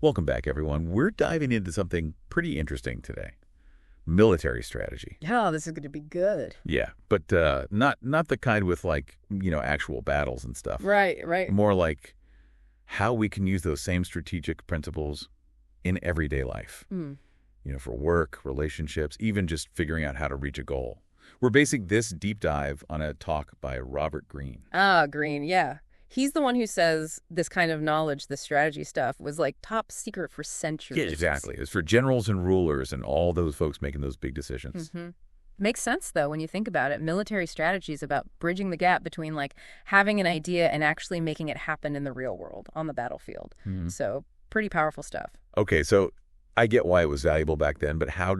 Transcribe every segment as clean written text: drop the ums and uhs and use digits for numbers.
Welcome back, everyone. We're diving into something pretty interesting today. Military strategy. Oh, this is going to be good. Yeah, but not the kind with actual battles and stuff. Right, right. More like how we can use those same strategic principles in everyday life. Mm. For work, relationships, even just figuring out how to reach a goal. We're basing this deep dive on a talk by Robert Greene. Ah, Green, yeah. He's the one who says this kind of knowledge, this strategy stuff, was like top secret for Yeah, centuries. exactly. It's for generals and rulers and all those folks making those big decisions. Mm-hmm. Makes sense, though, when you think about it. Military strategy is about bridging the gap between, like, having an idea and actually making it happen in the real world, on the battlefield. Mhm. So, pretty powerful stuff. Okay, so I get why it was valuable back then, but how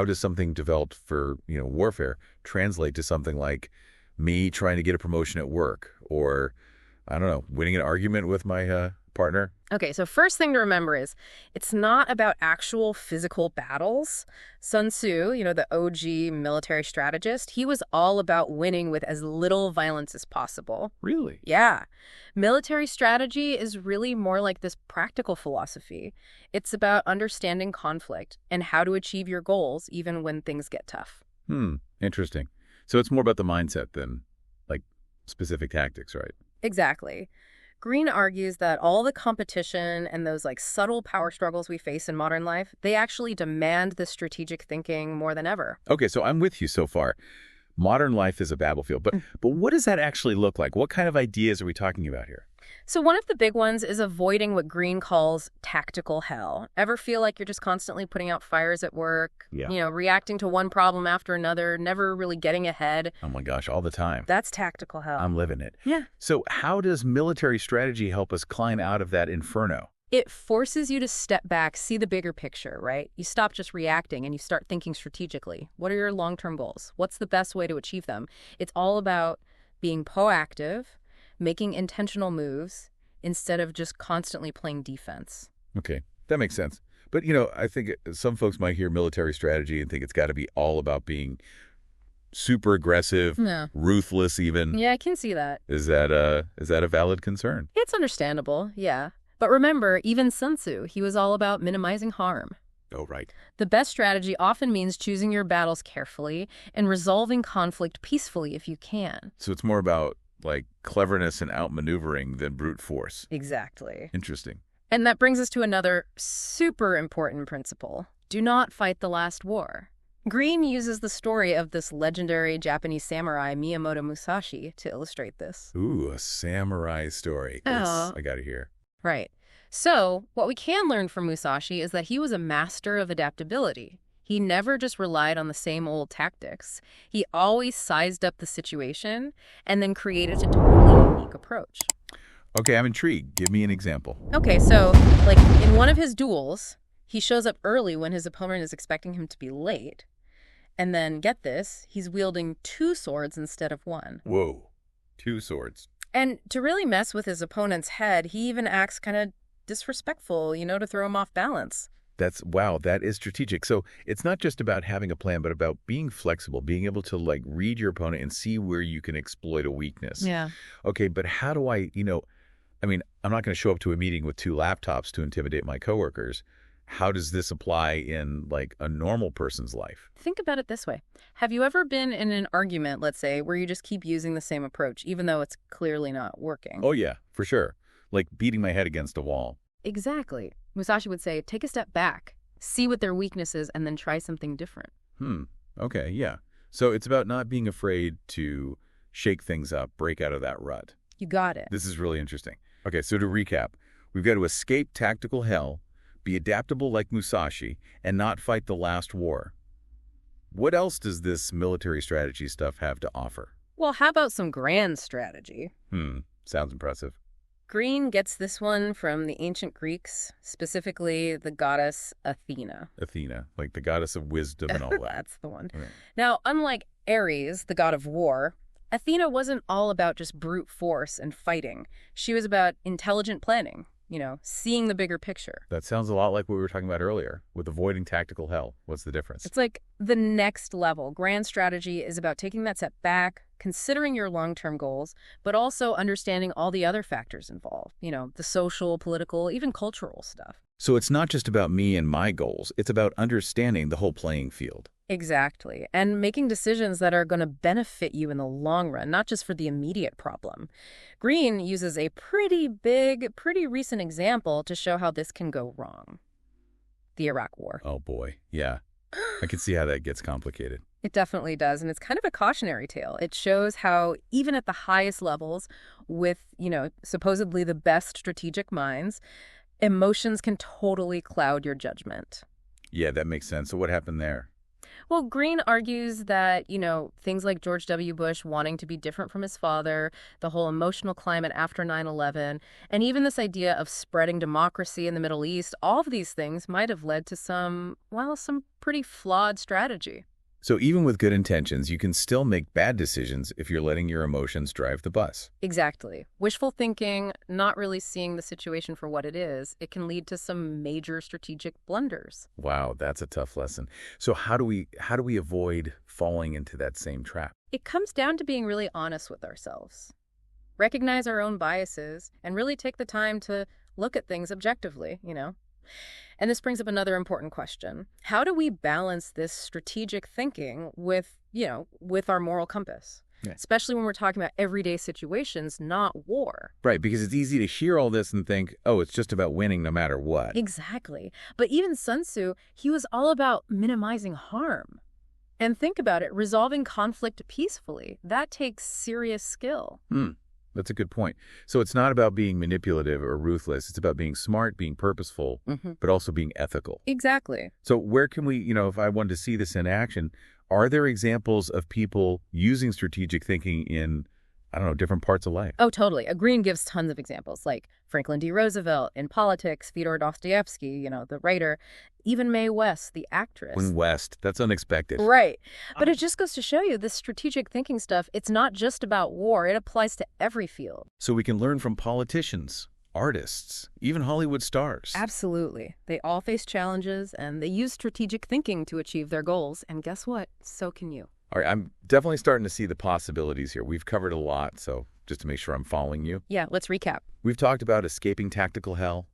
does something developed for, warfare translate to something like me trying to get a promotion at work or, I don't know, winning an argument with my partner? Okay, so first thing to remember is it's not about actual physical battles. Sun Tzu, the OG military strategist, he was all about winning with as little violence as possible. Really? Yeah. Military strategy is really more like this practical philosophy. It's about understanding conflict and how to achieve your goals even when things get tough. Interesting. So it's more about the mindset than like specific tactics, right? Exactly. Green argues that all the competition and those like subtle power struggles we face in modern life, they actually demand this strategic thinking more than ever. Okay, so I'm with you so far. Modern life is a battlefield, but what does that actually look like? What kind of ideas are we talking about here? So one of the big ones is avoiding what Green calls tactical hell. Ever feel like you're just constantly putting out fires at work? Yeah. Reacting to one problem after another, never really getting ahead. Oh my gosh, all the time. That's tactical hell. I'm living it. Yeah. So how does military strategy help us climb out of that inferno? It forces you to step back, see the bigger picture, right? You stop just reacting and you start thinking strategically. What are your long-term goals? What's the best way to achieve them? It's all about being proactive, making intentional moves, instead of just constantly playing defense. Okay, that makes sense. But, I think some folks might hear military strategy and think it's got to be all about being super aggressive, Yeah. ruthless even. Yeah, I can see that. Is that a valid concern? It's understandable, yeah. But remember, even Sun Tzu, he was all about minimizing harm. Oh, right. The best strategy often means choosing your battles carefully and resolving conflict peacefully if you can. So it's more about like cleverness and outmaneuvering than brute force. Exactly. Interesting. And that brings us to another super important principle. Do not fight the last war. Green uses the story of this legendary Japanese samurai Miyamoto Musashi to illustrate this. Ooh, a samurai story. Oh. I got to hear. Right. So, what we can learn from Musashi is that he was a master of adaptability. He never just relied on the same old tactics. He always sized up the situation and then created a totally unique approach. Okay, I'm intrigued. Give me an example. Okay, so, like, in one of his duels, he shows up early when his opponent is expecting him to be late. And then, get this, he's wielding 2 swords instead of 1. Whoa. 2 swords. And to really mess with his opponent's head, he even acts kind of disrespectful, to throw him off balance. Wow, that is strategic. So it's not just about having a plan, but about being flexible, being able to like read your opponent and see where you can exploit a weakness. Yeah. Okay, but how do I'm not going to show up to a meeting with 2 laptops to intimidate my coworkers. How does this apply in like a normal person's life? Think about it this way. Have you ever been in an argument, let's say, where you just keep using the same approach, even though it's clearly not working? Oh, yeah, for sure. Like beating my head against a wall. Exactly. Musashi would say, take a step back, see what their weakness is, and then try something different. Okay, yeah. So it's about not being afraid to shake things up, break out of that rut. You got it. This is really interesting. Okay, so to recap, we've got to escape tactical hell, be adaptable like Musashi, and not fight the last war. What else does this military strategy stuff have to offer? Well, how about some grand strategy? Sounds impressive. Green gets this one from the ancient Greeks, specifically the goddess Athena. Athena, like the goddess of wisdom and all that. That's the one. Okay. Now, unlike Ares, the god of war, Athena wasn't all about just brute force and fighting. She was about intelligent planning, seeing the bigger picture. That sounds a lot like what we were talking about earlier with avoiding tactical hell. What's the difference? It's like the next level. Grand strategy is about taking that step back, considering your long-term goals, but also understanding all the other factors involved, the social, political, even cultural stuff. So it's not just about me and my goals. It's about understanding the whole playing field. Exactly. And making decisions that are going to benefit you in the long run, not just for the immediate problem. Green uses a pretty big, pretty recent example to show how this can go wrong. The Iraq War. Oh boy. Yeah. I can see how that gets complicated. It definitely does, and it's kind of a cautionary tale. It shows how even at the highest levels, with, supposedly the best strategic minds, emotions can totally cloud your judgment. Yeah, that makes sense. So what happened there? Well, Green argues that, things like George W. Bush wanting to be different from his father, the whole emotional climate after 9/11, and even this idea of spreading democracy in the Middle East, all of these things might have led to some pretty flawed strategy. So even with good intentions, you can still make bad decisions if you're letting your emotions drive the bus. Exactly. Wishful thinking, not really seeing the situation for what it is, it can lead to some major strategic blunders. Wow, that's a tough lesson. So how do we avoid falling into that same trap? It comes down to being really honest with ourselves. Recognize our own biases and really take the time to look at things objectively. And this brings up another important question. How do we balance this strategic thinking with our moral compass? Yeah. Especially when we're talking about everyday situations, not war. Right, because it's easy to hear all this and think, oh, it's just about winning no matter what. Exactly. But even Sun Tzu, he was all about minimizing harm. And think about it, resolving conflict peacefully, that takes serious skill. That's a good point. So it's not about being manipulative or ruthless. It's about being smart, being purposeful, but also being ethical. Exactly. So where can we, if I wanted to see this in action, are there examples of people using strategic thinking in, I don't know, different parts of life? Oh, totally. Green gives tons of examples, like Franklin D. Roosevelt in politics, Fyodor Dostoevsky, the writer, even Mae West, the actress. When West, that's unexpected. Right. But it just goes to show you this strategic thinking stuff, it's not just about war. It applies to every field. So we can learn from politicians, artists, even Hollywood stars. Absolutely. They all face challenges, and they use strategic thinking to achieve their goals. And guess what? So can you. All right, I'm definitely starting to see the possibilities here. We've covered a lot, so just to make sure I'm following you. Yeah, let's recap. We've talked about escaping tactical hell,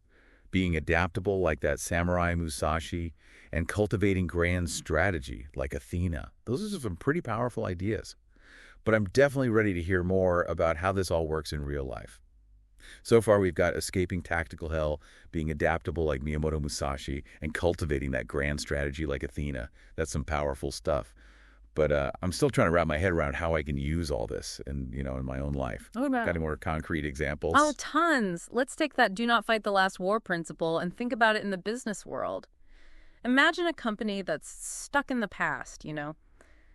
being adaptable like that samurai Musashi, and cultivating grand strategy like Athena. Those are some pretty powerful ideas. But I'm definitely ready to hear more about how this all works in real life. So far, we've got escaping tactical hell, being adaptable like Miyamoto Musashi, and cultivating that grand strategy like Athena. That's some powerful stuff. But I'm still trying to wrap my head around how I can use all this in my own life. What about? Got any more concrete examples? Oh, tons. Let's take that do not fight the last war principle and think about it in the business world. Imagine a company that's stuck in the past,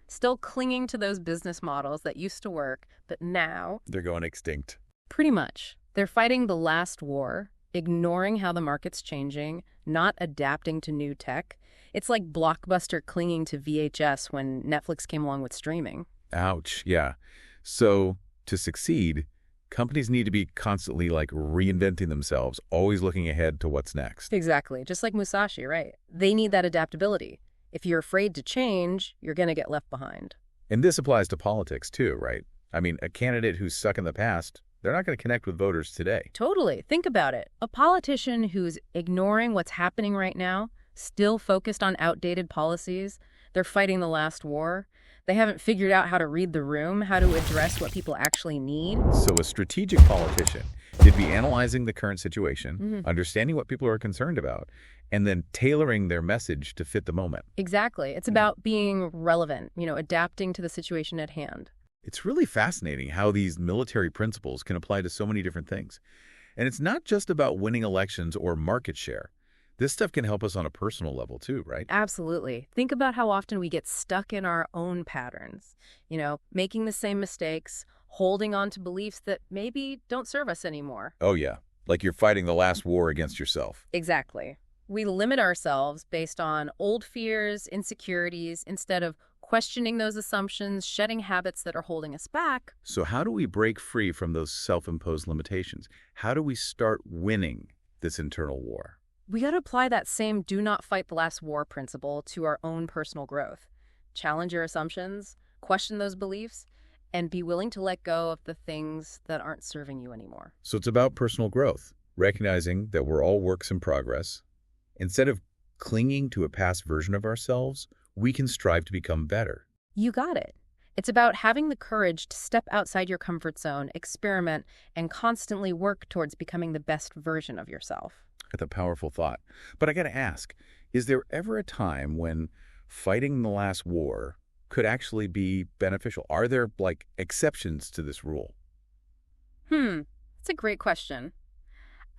still clinging to those business models that used to work, but now... They're going extinct. Pretty much. They're fighting the last war, ignoring how the market's changing, not adapting to new tech. It's like Blockbuster clinging to VHS when Netflix came along with streaming. Ouch, yeah. So to succeed, companies need to be constantly reinventing themselves, always looking ahead to what's next. Exactly. Just like Musashi, right? They need that adaptability. If you're afraid to change, you're going to get left behind. And this applies to politics too, right? I mean, a candidate who's stuck in the past, they're not going to connect with voters today. Totally. Think about it. A politician who's ignoring what's happening right now, still focused on outdated policies, they're fighting the last war. They haven't figured out how to read the room, how to address what people actually need. So a strategic politician should be analyzing the current situation, understanding what people are concerned about, and then tailoring their message to fit the moment. Exactly. It's about being relevant, adapting to the situation at hand. It's really fascinating how these military principles can apply to so many different things. And it's not just about winning elections or market share. This stuff can help us on a personal level too, right? Absolutely. Think about how often we get stuck in our own patterns, making the same mistakes, holding on to beliefs that maybe don't serve us anymore. Oh yeah, like you're fighting the last war against yourself. Exactly. We limit ourselves based on old fears, insecurities, instead of questioning those assumptions, shedding habits that are holding us back. So how do we break free from those self-imposed limitations? How do we start winning this internal war? We got to apply that same do not fight the last war principle to our own personal growth. Challenge your assumptions, question those beliefs, and be willing to let go of the things that aren't serving you anymore. So it's about personal growth, recognizing that we're all works in progress, Instead of clinging to a past version of ourselves, we can strive to become better. You got it. It's about having the courage to step outside your comfort zone, experiment, and constantly work towards becoming the best version of yourself. That's a powerful thought. But I got to ask, is there ever a time when fighting the last war could actually be beneficial? Are there, like, exceptions to this rule? That's a great question.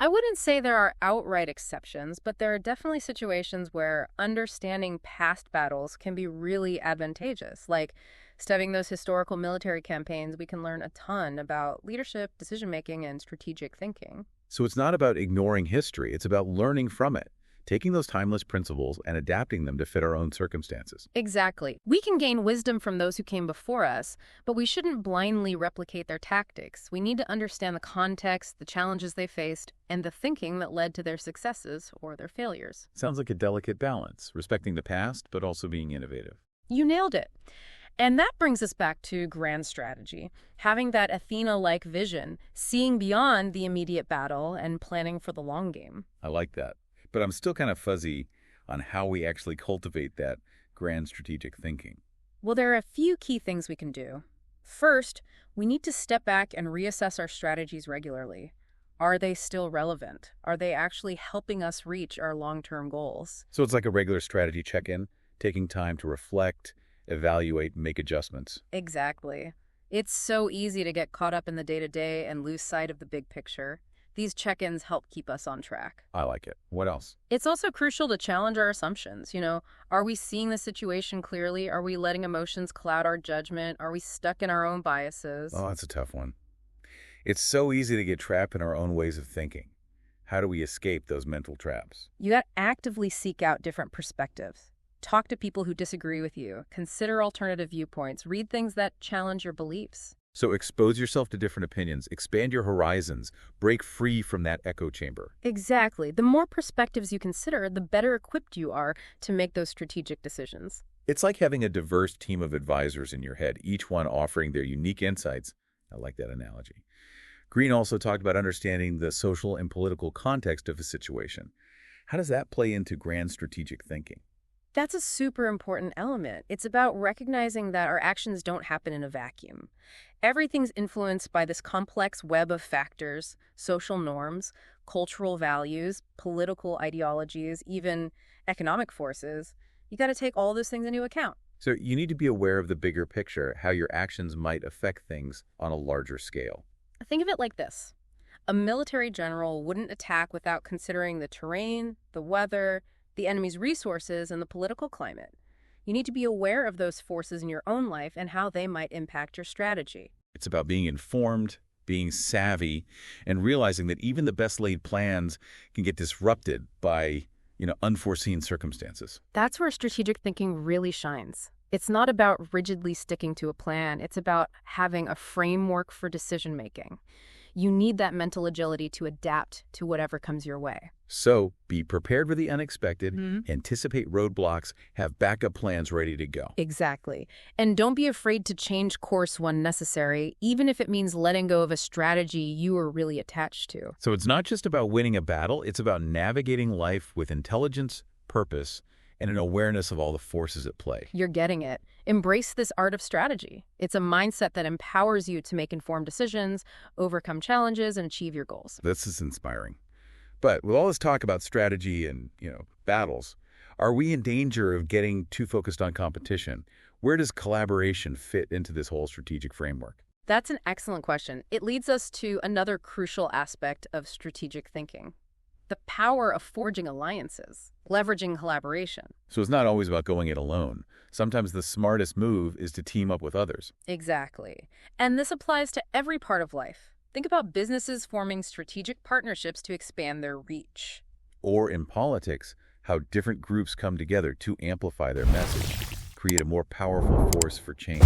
I wouldn't say there are outright exceptions, but there are definitely situations where understanding past battles can be really advantageous. Like studying those historical military campaigns, we can learn a ton about leadership, decision making, and strategic thinking. So it's not about ignoring history, it's about learning from it, taking those timeless principles and adapting them to fit our own circumstances. Exactly. We can gain wisdom from those who came before us, but we shouldn't blindly replicate their tactics. We need to understand the context, the challenges they faced, and the thinking that led to their successes or their failures. Sounds like a delicate balance, respecting the past, but also being innovative. You nailed it. And that brings us back to grand strategy, having that Athena-like vision, seeing beyond the immediate battle and planning for the long game. I like that. But I'm still kind of fuzzy on how we actually cultivate that grand strategic thinking. Well, there are a few key things we can do. First, we need to step back and reassess our strategies regularly. Are they still relevant? Are they actually helping us reach our long-term goals? So it's like a regular strategy check-in, taking time to reflect, evaluate, make adjustments. Exactly. It's so easy to get caught up in the day-to-day and lose sight of the big picture. These check-ins help keep us on track. I like it. What else? It's also crucial to challenge our assumptions. Are we seeing the situation clearly? Are we letting emotions cloud our judgment? Are we stuck in our own biases? Oh, that's a tough one. It's so easy to get trapped in our own ways of thinking. How do we escape those mental traps? You got to actively seek out different perspectives. Talk to people who disagree with you. Consider alternative viewpoints. Read things that challenge your beliefs. So expose yourself to different opinions, expand your horizons, break free from that echo chamber. Exactly. The more perspectives you consider, the better equipped you are to make those strategic decisions. It's like having a diverse team of advisors in your head, each one offering their unique insights. I like that analogy. Green also talked about understanding the social and political context of a situation. How does that play into grand strategic thinking? That's a super important element. It's about recognizing that our actions don't happen in a vacuum. Everything's influenced by this complex web of factors, social norms, cultural values, political ideologies, even economic forces. You got to take all those things into account. So you need to be aware of the bigger picture, how your actions might affect things on a larger scale. Think of it like this. A military general wouldn't attack without considering the terrain, the weather, the enemy's resources, and the political climate. You need to be aware of those forces in your own life and how they might impact your strategy. It's about being informed, being savvy, and realizing that even the best laid plans can get disrupted by, unforeseen circumstances. That's where strategic thinking really shines. It's not about rigidly sticking to a plan. It's about having a framework for decision making. You need that mental agility to adapt to whatever comes your way. So be prepared for the unexpected, anticipate roadblocks, have backup plans ready to go. Exactly. And don't be afraid to change course when necessary, even if it means letting go of a strategy you are really attached to. So it's not just about winning a battle, it's about navigating life with intelligence, purpose, and an awareness of all the forces at play. You're getting it. Embrace this art of strategy. It's a mindset that empowers you to make informed decisions, overcome challenges, and achieve your goals. This is inspiring. But with all this talk about strategy and, battles, are we in danger of getting too focused on competition? Where does collaboration fit into this whole strategic framework? That's an excellent question. It leads us to another crucial aspect of strategic thinking: the power of forging alliances, leveraging collaboration. So it's not always about going it alone. Sometimes the smartest move is to team up with others. Exactly. And this applies to every part of life. Think about businesses forming strategic partnerships to expand their reach. Or in politics, how different groups come together to amplify their message, create a more powerful force for change.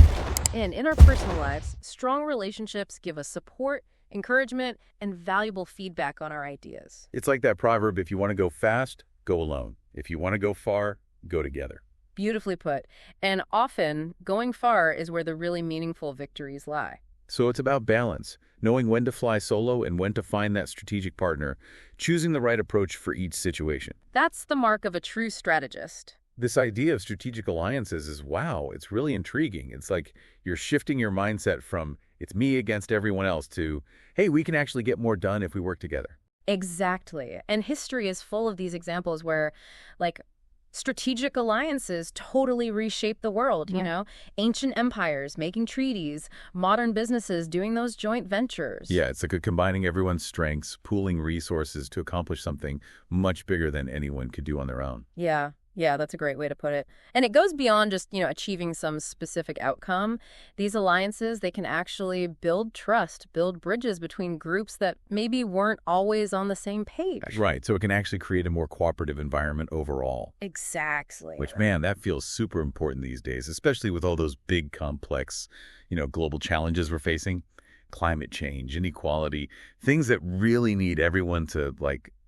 And in our personal lives, strong relationships give us support, encouragement, and valuable feedback on our ideas. It's like that proverb, if you want to go fast, go alone. If you want to go far, go together. Beautifully put. And often, going far is where the really meaningful victories lie. So it's about balance, knowing when to fly solo and when to find that strategic partner, choosing the right approach for each situation. That's the mark of a true strategist. This idea of strategic alliances is, wow, it's really intriguing. It's like you're shifting your mindset from it's me against everyone else to, hey, we can actually get more done if we work together. Exactly. And history is full of these examples where, like, strategic alliances totally reshape the world, you know? Ancient empires making treaties, modern businesses doing those joint ventures. Yeah, it's like combining everyone's strengths, pooling resources to accomplish something much bigger than anyone could do on their own. Yeah. Yeah, that's a great way to put it. And it goes beyond just, achieving some specific outcome. These alliances, they can actually build trust, build bridges between groups that maybe weren't always on the same page. Right, so it can actually create a more cooperative environment overall. Exactly. Which, man, that feels super important these days, especially with all those big, complex, global challenges we're facing. Climate change, inequality, things that really need everyone to,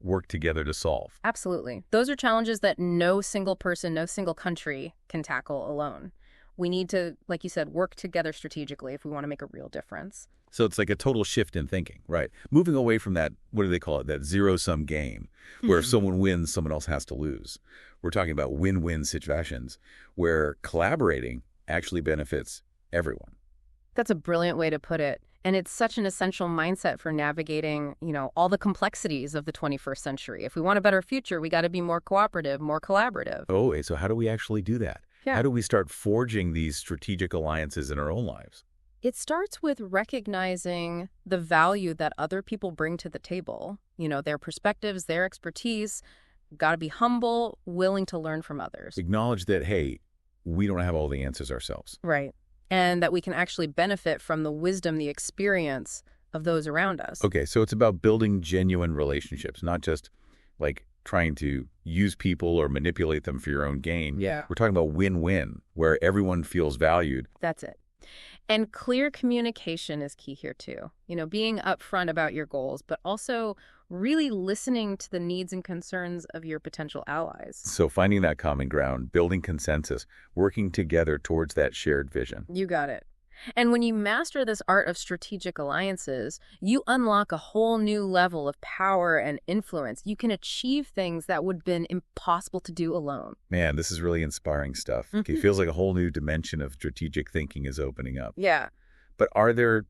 work together to solve. Absolutely. Those are challenges that no single person, no single country can tackle alone. We need to, like you said, work together strategically if we want to make a real difference. So it's like a total shift in thinking, right? Moving away from that, what do they call it, that zero-sum game, where if someone wins, someone else has to lose. We're talking about win-win situations where collaborating actually benefits everyone. That's a brilliant way to put it. And it's such an essential mindset for navigating, all the complexities of the 21st century. If we want a better future, we got to be more cooperative, more collaborative. Oh, so how do we actually do that? Yeah. How do we start forging these strategic alliances in our own lives? It starts with recognizing the value that other people bring to the table, their perspectives, their expertise. Got to be humble, willing to learn from others. Acknowledge that, hey, we don't have all the answers ourselves. Right. And that we can actually benefit from the wisdom, the experience of those around us. Okay, so it's about building genuine relationships, not just trying to use people or manipulate them for your own gain. Yeah. We're talking about win-win, where everyone feels valued. That's it. And clear communication is key here too. Being upfront about your goals, but also really listening to the needs and concerns of your potential allies. So finding that common ground, building consensus, working together towards that shared vision. You got it. And when you master this art of strategic alliances, you unlock a whole new level of power and influence. You can achieve things that would have been impossible to do alone. Man, this is really inspiring stuff. It feels like a whole new dimension of strategic thinking is opening up. Yeah. But are there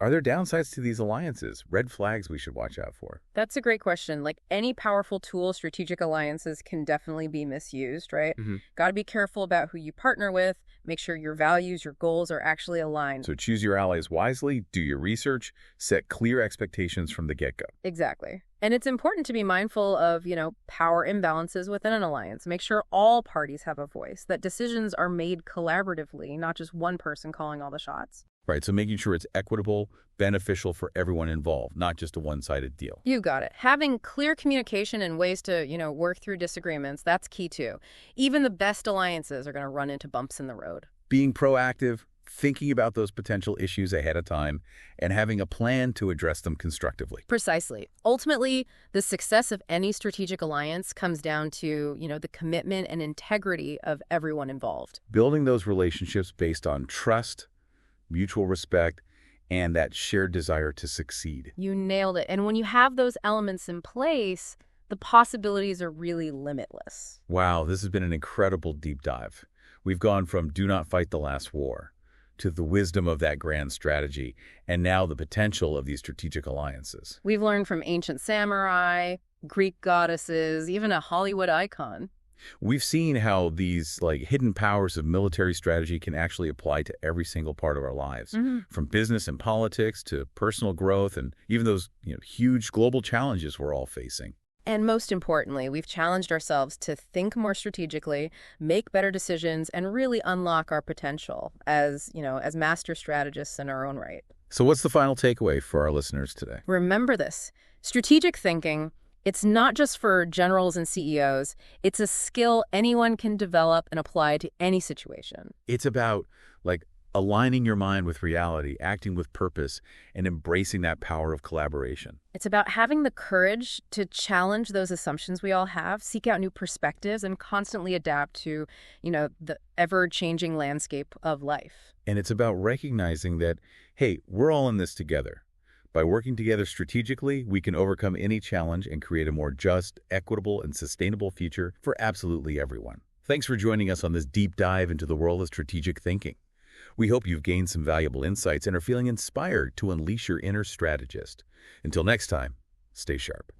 downsides to these alliances? Red flags we should watch out for? That's a great question. Like any powerful tool, strategic alliances can definitely be misused, right? Got to be careful about who you partner with. Make sure your values, your goals are actually aligned. So choose your allies wisely, do your research, set clear expectations from the get-go. Exactly. And it's important to be mindful of, power imbalances within an alliance. Make sure all parties have a voice, that decisions are made collaboratively, not just one person calling all the shots. Right, so making sure it's equitable, beneficial for everyone involved, not just a one-sided deal. You got it. Having clear communication and ways to, work through disagreements, that's key too. Even the best alliances are going to run into bumps in the road. Being proactive, thinking about those potential issues ahead of time, and having a plan to address them constructively. Precisely. Ultimately, the success of any strategic alliance comes down to, the commitment and integrity of everyone involved. Building those relationships based on trust, mutual respect, and that shared desire to succeed. You nailed it. And when you have those elements in place, the possibilities are really limitless. Wow, this has been an incredible deep dive. We've gone from do not fight the last war to the wisdom of that grand strategy, and now the potential of these strategic alliances. We've learned from ancient samurai, Greek goddesses, even a Hollywood icon. We've seen how these hidden powers of military strategy can actually apply to every single part of our lives, from business and politics to personal growth and even those huge global challenges we're all facing. And most importantly, we've challenged ourselves to think more strategically, make better decisions, and really unlock our potential as master strategists in our own right. So what's the final takeaway for our listeners today? Remember this. Strategic thinking, it's not just for generals and CEOs. It's a skill anyone can develop and apply to any situation. It's about Aligning your mind with reality, acting with purpose, and embracing that power of collaboration. It's about having the courage to challenge those assumptions we all have, seek out new perspectives, and constantly adapt to, the ever-changing landscape of life. And it's about recognizing that, hey, we're all in this together. By working together strategically, we can overcome any challenge and create a more just, equitable, and sustainable future for absolutely everyone. Thanks for joining us on this deep dive into the world of strategic thinking. We hope you've gained some valuable insights and are feeling inspired to unleash your inner strategist. Until next time, stay sharp.